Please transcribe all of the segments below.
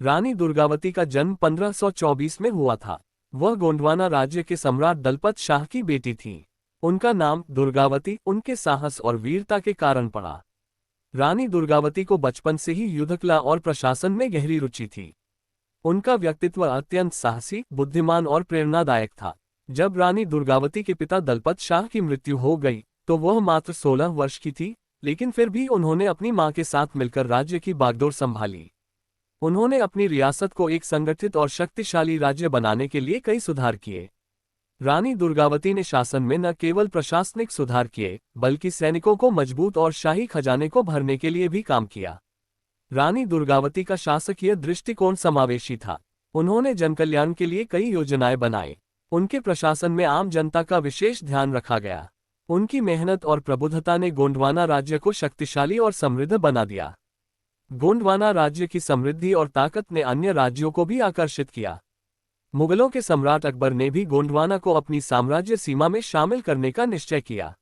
रानी दुर्गावती का जन्म 1524 में हुआ था। वह गोंडवाना राज्य के सम्राट दलपत शाह की बेटी थी। उनका नाम दुर्गावती उनके साहस और वीरता के कारण पड़ा। रानी दुर्गावती को बचपन से ही युद्धकला और प्रशासन में गहरी रुचि थी। उनका व्यक्तित्व अत्यंत साहसी, बुद्धिमान और प्रेरणादायक था। जब रानी दुर्गावती के पिता दलपत शाह की मृत्यु हो गई तो वह मात्र 16 वर्ष की थी, लेकिन फिर भी उन्होंने अपनी मां के साथ मिलकर राज्य की बागडोर संभाली। उन्होंने अपनी रियासत को एक संगठित और शक्तिशाली राज्य बनाने के लिए कई सुधार किए। रानी दुर्गावती ने शासन में न केवल प्रशासनिक सुधार किए, बल्कि सैनिकों को मजबूत और शाही खजाने को भरने के लिए भी काम किया। रानी दुर्गावती का शासकीय दृष्टिकोण समावेशी था। उन्होंने जनकल्याण के लिए कई योजनाएं बनाई। उनके प्रशासन में आम जनता का विशेष ध्यान रखा गया। उनकी मेहनत और प्रबुद्धता ने गोंडवाना राज्य को शक्तिशाली और समृद्ध बना दिया। गोंडवाना राज्य की समृद्धि और ताकत ने अन्य राज्यों को भी आकर्षित किया। मुगलों के सम्राट अकबर ने भी गोंडवाना को अपनी साम्राज्य सीमा में शामिल करने का निश्चय किया।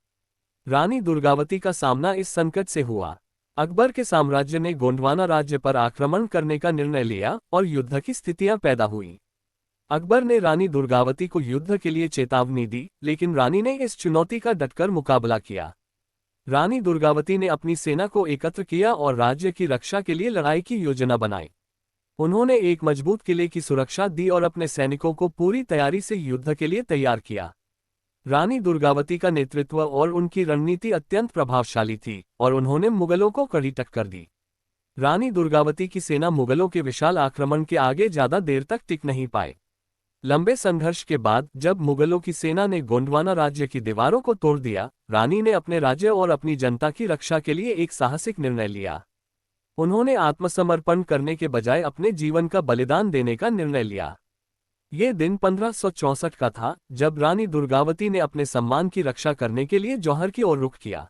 रानी दुर्गावती का सामना इस संकट से हुआ। अकबर के साम्राज्य ने गोंडवाना राज्य पर आक्रमण करने का निर्णय लिया और युद्ध की स्थितियां पैदा हुई। अकबर ने रानी दुर्गावती को युद्ध के लिए चेतावनी दी, लेकिन रानी ने इस चुनौती का डटकर मुकाबला किया। रानी दुर्गावती ने अपनी सेना को एकत्र किया और राज्य की रक्षा के लिए लड़ाई की योजना बनाई। उन्होंने एक मजबूत किले की सुरक्षा दी और अपने सैनिकों को पूरी तैयारी से युद्ध के लिए तैयार किया। रानी दुर्गावती का नेतृत्व और उनकी रणनीति अत्यंत प्रभावशाली थी और उन्होंने मुगलों को कड़ी टक्कर दी। रानी दुर्गावती की सेना मुगलों के विशाल आक्रमण के आगे ज्यादा देर तक टिक नहीं पाए। लंबे संघर्ष के बाद जब मुगलों की सेना ने गोंडवाना राज्य की दीवारों को तोड़ दिया, रानी ने अपने राज्य और अपनी जनता की रक्षा के लिए एक साहसिक निर्णय लिया। उन्होंने आत्मसमर्पण करने के बजाय अपने जीवन का बलिदान देने का निर्णय लिया। ये दिन 1564 का था, जब रानी दुर्गावती ने अपने सम्मान की रक्षा करने के लिए जौहर की ओर रुख किया।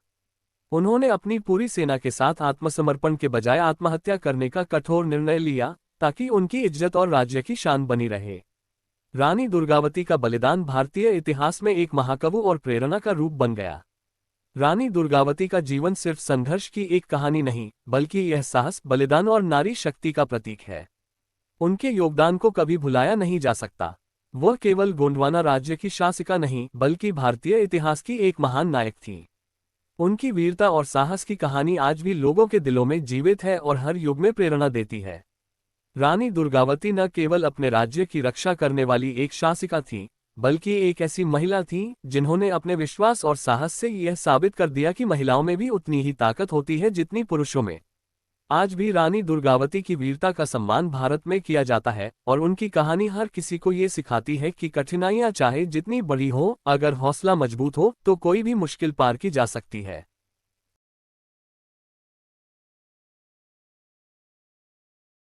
उन्होंने अपनी पूरी सेना के साथ आत्मसमर्पण के बजाय आत्महत्या करने का कठोर निर्णय लिया, ताकि उनकी इज्जत और राज्य की शान बनी रहे। रानी दुर्गावती का बलिदान भारतीय इतिहास में एक महाकाव्य और प्रेरणा का रूप बन गया। रानी दुर्गावती का जीवन सिर्फ संघर्ष की एक कहानी नहीं, बल्कि यह साहस, बलिदान और नारी शक्ति का प्रतीक है। उनके योगदान को कभी भुलाया नहीं जा सकता। वह केवल गोंडवाना राज्य की शासिका नहीं, बल्कि भारतीय इतिहास की एक महान नायक थी। उनकी वीरता और साहस की कहानी आज भी लोगों के दिलों में जीवित है और हर युग में प्रेरणा देती है। रानी दुर्गावती न केवल अपने राज्य की रक्षा करने वाली एक शासिका थी, बल्कि एक ऐसी महिला थी जिन्होंने अपने विश्वास और साहस से यह साबित कर दिया कि महिलाओं में भी उतनी ही ताकत होती है जितनी पुरुषों में। आज भी रानी दुर्गावती की वीरता का सम्मान भारत में किया जाता है और उनकी कहानी हर किसी को ये सिखाती है कि कठिनाइयां चाहे जितनी बड़ी हो, अगर हौसला मजबूत हो तो कोई भी मुश्किल पार की जा सकती है।